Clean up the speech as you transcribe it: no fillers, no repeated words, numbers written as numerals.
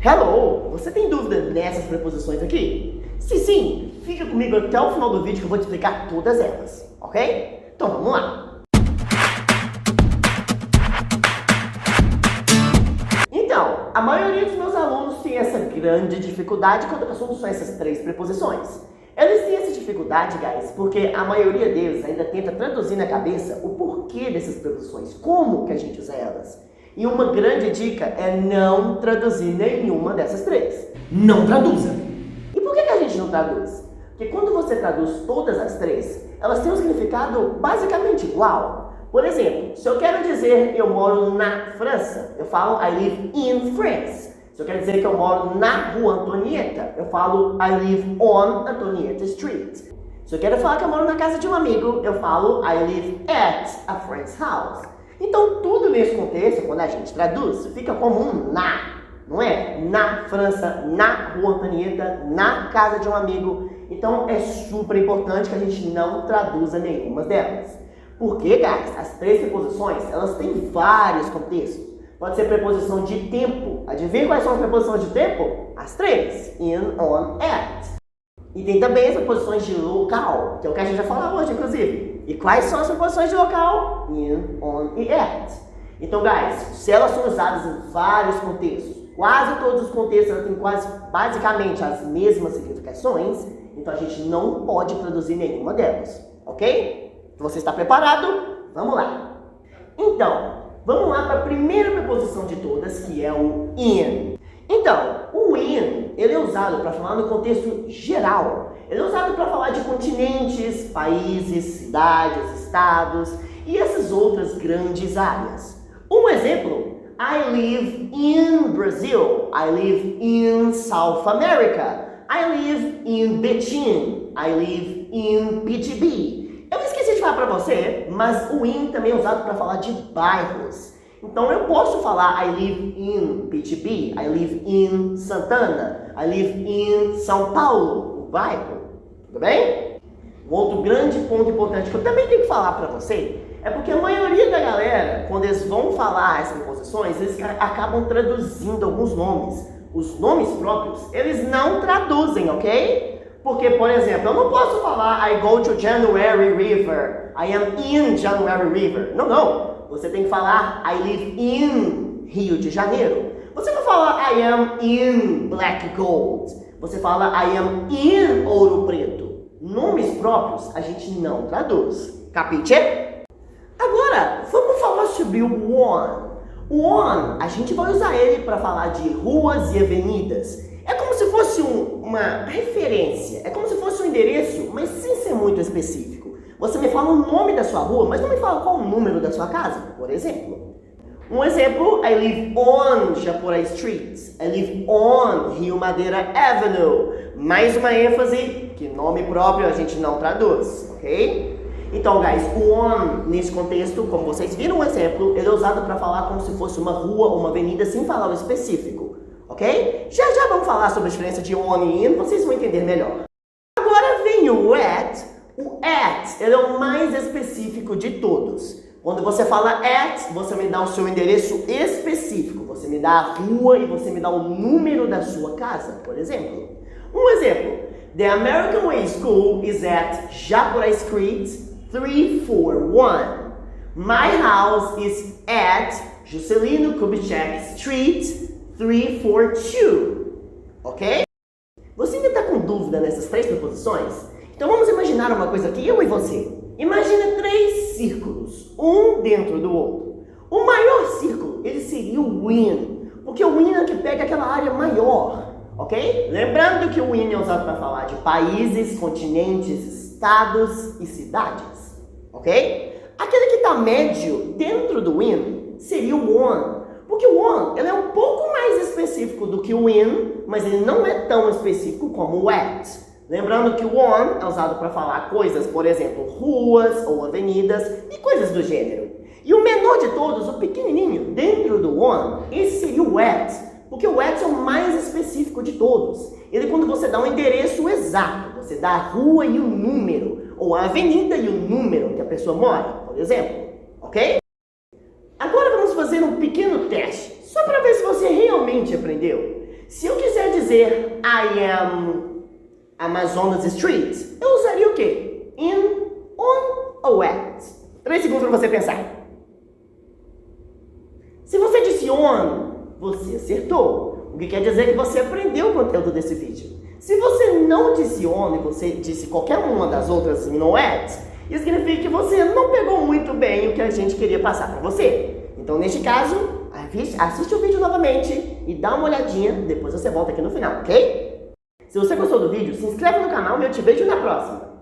Hello! Você tem dúvida nessas preposições aqui? Se sim, fica comigo até o final do vídeo que eu vou te explicar todas elas, ok? Então vamos lá! Então, a maioria dos meus alunos tem essa grande dificuldade quando o assunto são essas três preposições. Eles têm essa dificuldade, guys, porque a maioria deles ainda tenta traduzir na cabeça o porquê dessas preposições, como que a gente usa elas. E uma grande dica é não traduzir nenhuma dessas três. Não traduza! E por que a gente não traduz? Porque quando você traduz todas as três, elas têm um significado basicamente igual. Por exemplo, se eu quero dizer eu moro na França, eu falo I live in France. Se eu quero dizer que eu moro na Rua Antonieta, eu falo I live on Antonieta Street. Se eu quero falar que eu moro na casa de um amigo, eu falo I live at a friend's house. Então, tudo nesse contexto, quando a gente traduz, fica como um na, não é? Na França, na Rua Antonieta, na casa de um amigo. Então, é super importante que a gente não traduza nenhuma delas. Porque, guys, as três preposições, elas têm vários contextos. Pode ser preposição de tempo. Adivinha quais são as preposições de tempo? As três. In, on, at. E tem também as preposições de local, que é o que a gente vai falar hoje, inclusive. E quais são as preposições de local? In, on e at. Então, guys, se elas são usadas em vários contextos, quase todos os contextos elas têm quase, basicamente, as mesmas significações, então a gente não pode traduzir nenhuma delas, ok? Você está preparado? Vamos lá! Então, vamos lá para a primeira preposição de todas, que é o in. Então, o in, ele é usado para falar no contexto geral. Ele é usado para falar de continentes, países, cidades, estados e essas outras grandes áreas. Um exemplo, I live in Brazil, I live in South America, I live in Beijing, I live in PTB. Eu esqueci de falar para você, mas o in também é usado para falar de bairros. Então eu posso falar I live in PTB, I live in Santana, I live in São Paulo, o bairro. Tudo bem? Um outro grande ponto importante que eu também tenho que falar para você é porque a maioria da galera, quando eles vão falar as preposições, eles acabam traduzindo alguns nomes. Os nomes próprios, eles não traduzem, ok? Porque, por exemplo, eu não posso falar I go to January River, I am in January River. Não, não. Você tem que falar I live in Rio de Janeiro. Você não fala I am in Black Gold. Você fala I am in Ouro Preto. Nomes próprios a gente não traduz. Capite? Agora, vamos falar sobre o on. O on, a gente vai usar ele para falar de ruas e avenidas. É como se fosse uma referência, é como se fosse um endereço, mas sem ser muito específico. Você me fala o nome da sua rua, mas não me fala qual o número da sua casa, por exemplo. Um exemplo, I live on Japurá Street, I live on Rio Madeira Avenue. Mais uma ênfase, que nome próprio a gente não traduz, ok? Então, guys, o on, nesse contexto, como vocês viram o exemplo, ele é usado para falar como se fosse uma rua ou uma avenida sem falar o específico, ok? Já vamos falar sobre a diferença de on e in, vocês vão entender melhor. Agora vem o at. O at, ele é o mais específico de todos. Quando você fala at, você me dá o seu endereço específico. Você me dá a rua e você me dá o número da sua casa, por exemplo. Um exemplo. The American Way School is at Japurá Street 341. My house is at Juscelino Kubitschek Street 342. Ok? Você ainda está com dúvida nessas três preposições? Então vamos imaginar uma coisa aqui, eu e você. Imagina três círculos, um dentro do outro. O maior círculo, ele seria o in, porque o in é que pega aquela área maior, ok? Lembrando que o in é usado para falar de países, continentes, estados e cidades, ok? Aquele que está médio dentro do in seria o on, porque o on ele é um pouco mais específico do que o in, mas ele não é tão específico como o at. Lembrando que o on é usado para falar coisas, por exemplo, ruas ou avenidas e coisas do gênero. E o menor de todos, o pequenininho, dentro do on, esse seria o at, porque o at é o mais específico de todos. Ele quando você dá um endereço exato, você dá a rua e o número, ou a avenida e o número que a pessoa mora, por exemplo, ok? Agora vamos fazer um pequeno teste, só para ver se você realmente aprendeu. Se eu quiser dizer I am Amazonas Street, eu usaria o quê? In, on ou at? 3 segundos para você pensar. Se você disse on, você acertou. O que quer dizer que você aprendeu o conteúdo desse vídeo. Se você não disse on e você disse qualquer uma das outras no at, isso significa que você não pegou muito bem o que a gente queria passar para você. Então, neste caso, assiste o vídeo novamente e dá uma olhadinha, depois você volta aqui no final, ok? Se você gostou do vídeo, se inscreve no canal e eu te vejo na próxima.